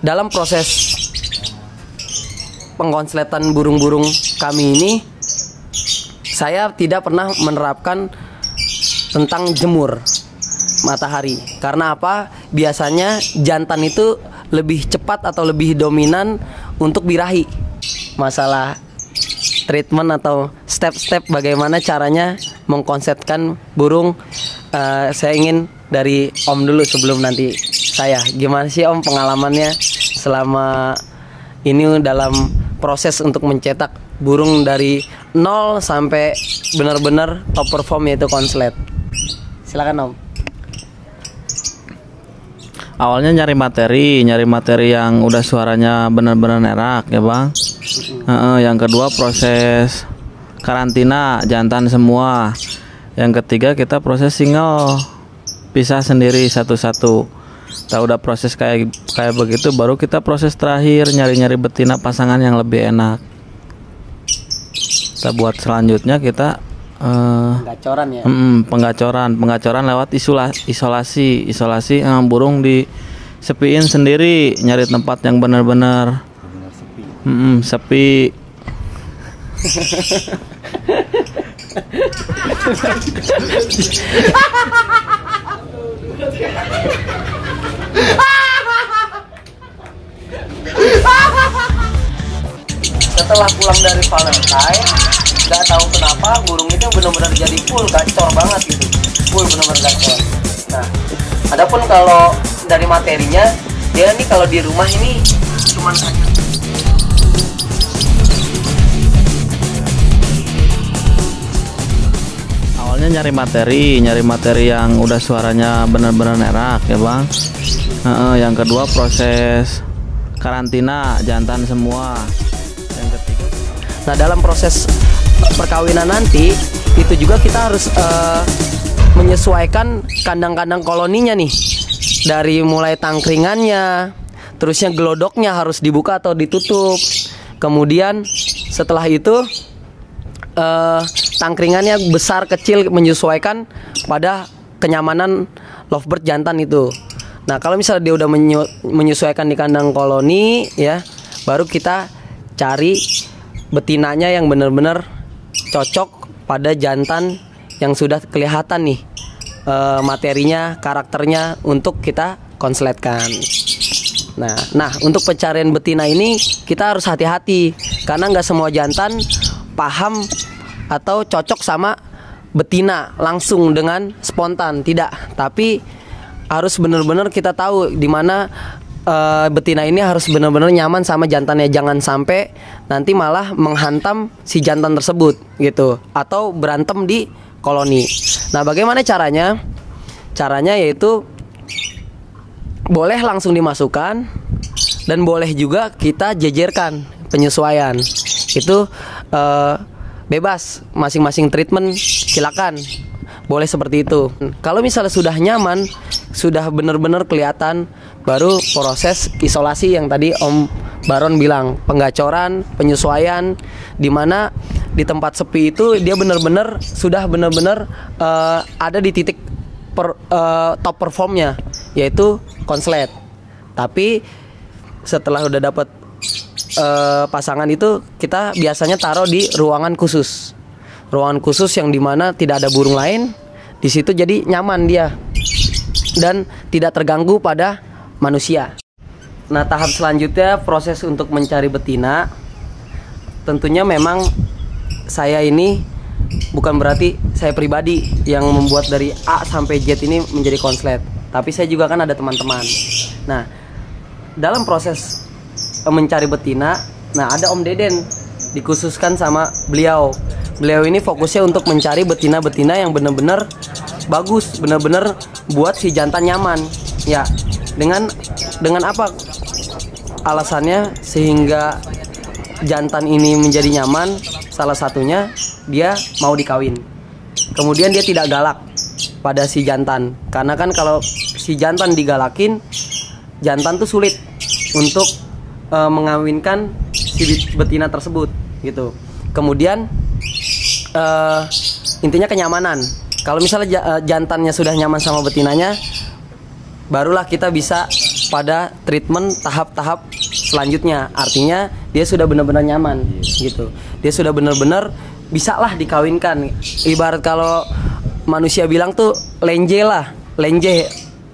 dalam proses pengkonsletan burung-burung kami ini, saya tidak pernah menerapkan tentang jemur matahari. Karena apa? Biasanya jantan itu lebih cepat atau lebih dominan untuk birahi. Masalah treatment atau step-step bagaimana caranya mengkonsepkan burung, saya ingin dari Om dulu sebelum nanti saya. Gimana sih Om pengalamannya selama ini dalam proses untuk mencetak burung dari 0 sampai benar-benar top perform, yaitu konslet? Silakan Om. Awalnya nyari materi yang udah suaranya benar-benar enak ya Bang. Yang kedua proses karantina jantan semua. Yang ketiga kita proses single, pisah sendiri satu-satu. Kita udah proses kayak begitu, baru kita proses terakhir nyari-nyari betina pasangan yang lebih enak. Kita buat selanjutnya kita Penggacoran ya. Penggacoran lewat isolasi burung disepiin sendiri, nyari tempat yang benar-benar sepi. Setelah pulang dari Valentine, nggak tahu kenapa burung itu benar-benar jadi full gacor banget gitu, full benar-benar gacor. Nah, adapun kalau dari materinya, dia nih kalau di rumah ini cuman hanya Awalnya nyari materi yang udah suaranya benar-benar enak ya Bang. Yang kedua proses karantina jantan semua. Yang ketiga, nah dalam proses perkawinan nanti itu juga kita harus menyesuaikan kandang-kandang koloninya nih, dari mulai tangkringannya, terusnya gelodoknya harus dibuka atau ditutup. Kemudian setelah itu tangkringannya besar kecil menyesuaikan pada kenyamanan lovebird jantan itu. Nah kalau misalnya dia udah menyesuaikan di kandang koloni ya, baru kita cari betinanya yang benar-benar cocok pada jantan yang sudah kelihatan nih materinya, karakternya untuk kita konsletkan. Nah untuk pencarian betina ini kita harus hati-hati, karena nggak semua jantan paham atau cocok sama betina langsung dengan spontan, tidak. Tapi harus benar-benar kita tahu di mana betina ini harus benar-benar nyaman sama jantannya. Jangan sampai nanti malah menghantam si jantan tersebut gitu, atau berantem di koloni. Nah bagaimana caranya? Caranya yaitu boleh langsung dimasukkan dan boleh juga kita jejerkan penyesuaian. Itu bebas, masing-masing treatment silakan, boleh seperti itu. Kalau misalnya sudah nyaman, sudah benar-benar kelihatan, baru proses isolasi yang tadi Om Baron bilang, penggacoran, penyesuaian, dimana di tempat sepi itu dia benar-benar sudah benar-benar ada di titik top performnya, yaitu konslet. Tapi setelah udah dapat pasangan itu, kita biasanya taruh di ruangan khusus yang dimana tidak ada burung lain di situ, jadi nyaman dia dan tidak terganggu pada manusia. Nah tahap selanjutnya proses untuk mencari betina. Tentunya memang saya ini bukan berarti saya pribadi yang membuat dari A sampai Z ini menjadi konslet, tapi saya juga kan ada teman-teman. Nah dalam proses mencari betina, nah ada Om Deden dikhususkan sama beliau. Beliau ini fokusnya untuk mencari betina-betina yang benar-benar bagus, benar-benar buat si jantan nyaman. Ya, dengan apa alasannya sehingga jantan ini menjadi nyaman? Salah satunya dia mau dikawin. Kemudian dia tidak galak pada si jantan, karena kan kalau si jantan digalakin, jantan tuh sulit untuk mengawinkan si betina tersebut gitu. Kemudian intinya kenyamanan. Kalau misalnya jantannya sudah nyaman sama betinanya, barulah kita bisa pada treatment tahap-tahap selanjutnya. Artinya dia sudah benar-benar nyaman gitu. Dia sudah benar-benar bisa lah dikawinkan. Ibarat kalau manusia bilang tuh lenje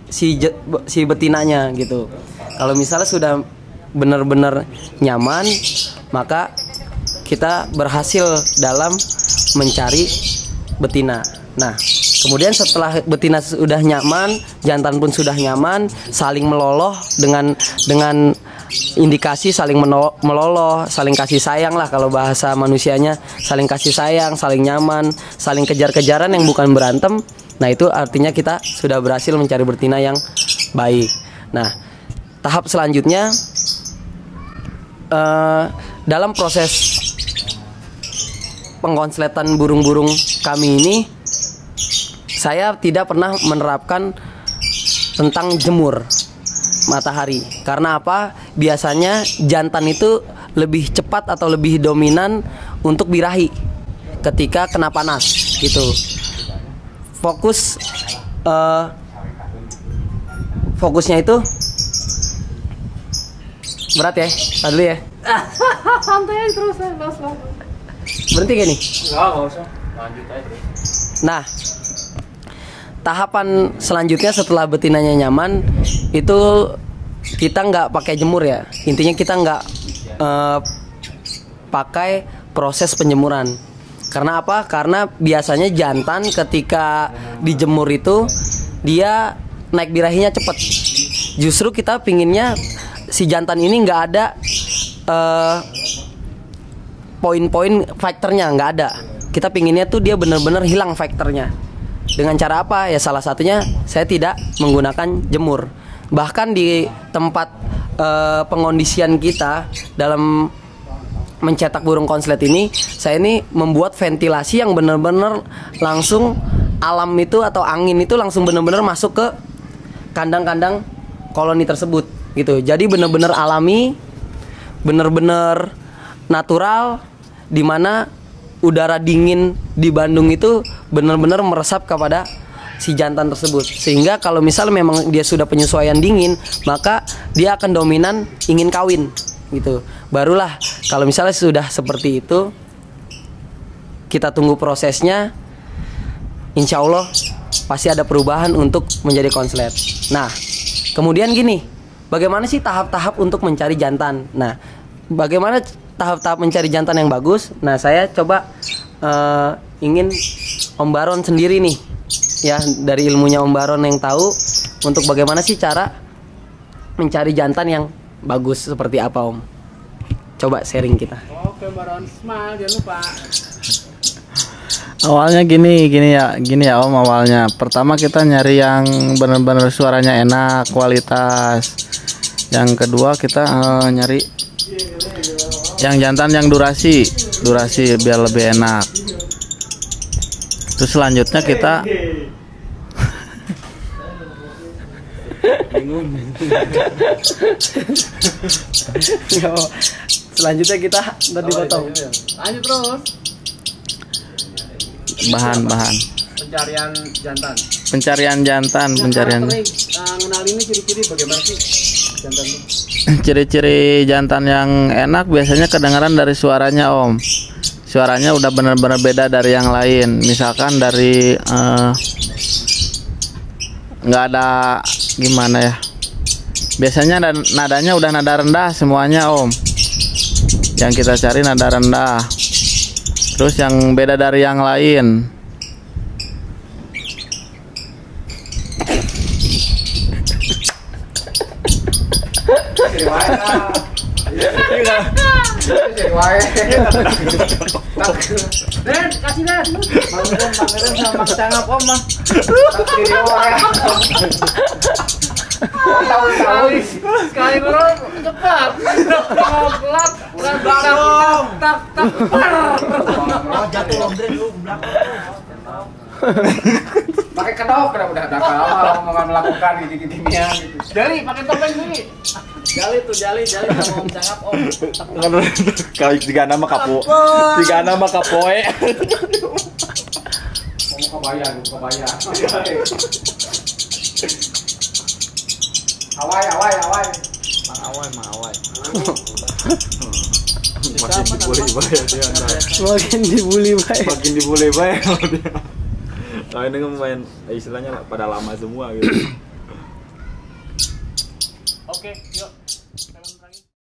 si betinanya gitu. Kalau misalnya sudah benar-benar nyaman, maka kita berhasil dalam mencari betina. Nah, kemudian setelah betina sudah nyaman, jantan pun sudah nyaman, saling meloloh dengan indikasi saling meloloh, saling kasih sayang lah kalau bahasa manusianya, saling kasih sayang, saling nyaman, saling kejar-kejaran yang bukan berantem. Nah, itu artinya kita sudah berhasil mencari betina yang baik. Nah, tahap selanjutnya dalam proses pengkonsletan burung-burung kami ini, saya tidak pernah menerapkan tentang jemur matahari. Karena apa? Biasanya jantan itu lebih cepat atau lebih dominan untuk birahi ketika kena panas gitu. Fokusnya itu berat ya, tadi dulu ya. Santai terus ya, Berhenti gak nih? Enggak usah. Lanjut aja terus. Nah, tahapan selanjutnya setelah betinanya nyaman itu kita nggak pakai jemur ya. Intinya kita nggak pakai proses penjemuran. Karena apa? Karena biasanya jantan ketika dijemur itu dia naik birahinya cepet. Justru kita pinginnya si jantan ini nggak ada poin-poin faktornya, nggak ada. Kita pinginnya tuh dia benar-benar hilang faktornya. Dengan cara apa? Ya salah satunya saya tidak menggunakan jemur. Bahkan di tempat pengondisian kita dalam mencetak burung konslet ini, saya ini membuat ventilasi yang benar-benar langsung alam itu atau angin itu langsung benar-benar masuk ke kandang-kandang koloni tersebut gitu. Jadi benar-benar alami, benar-benar natural, di mana udara dingin di Bandung itu benar-benar meresap kepada si jantan tersebut. Sehingga kalau misal memang dia sudah penyesuaian dingin, maka dia akan dominan ingin kawin gitu. Barulah kalau misalnya sudah seperti itu, kita tunggu prosesnya. Insya Allah pasti ada perubahan untuk menjadi konslet. Nah, kemudian gini, bagaimana sih tahap-tahap untuk mencari jantan? Nah, bagaimana tahap-tahap mencari jantan yang bagus? Nah, saya coba ingin Om Baron sendiri nih, ya, dari ilmunya Om Baron yang tahu untuk bagaimana sih cara mencari jantan yang bagus seperti apa, Om? Coba sharing kita. Oke, Baron, smile jangan lupa. Awalnya gini ya Om. Awalnya pertama kita nyari yang benar-benar suaranya enak, kualitas. Yang kedua kita nyari yang jantan yang durasi biar lebih enak. Terus selanjutnya kita Selanjutnya kita tadi potong. Lanjut terus. bahan Pencarian jantan. pencarian Kenal ini ciri-ciri bagaimana sih jantan itu? ciri-ciri jantan yang enak biasanya kedengaran dari suaranya, Om. Suaranya udah benar-benar beda dari yang lain. Misalkan dari nggak ada gimana ya, biasanya nadanya udah nada rendah semuanya, Om. Yang kita cari nada rendah. Terus yang beda dari yang lain, Den, kasih Den. Bang sama Mas Cangap Om mah. Tahu-tahu sekali bro, cepat. Ngoblak, tak. Jatuh lombren lu belakang. Pakai kedok udah kalau mau melakukan gini-gininya gitu. Jali pakai topeng nih. Jali sama Om Cangap Om. Kalau tiga nama kapoe. Mau kebaya. Awai. Mang awai. Makin dibully bae dia. Makin dibully baik. Makin dibully bae kalau dia. Kalau ini main istilahnya pada lama semua gitu. Oke, yuk.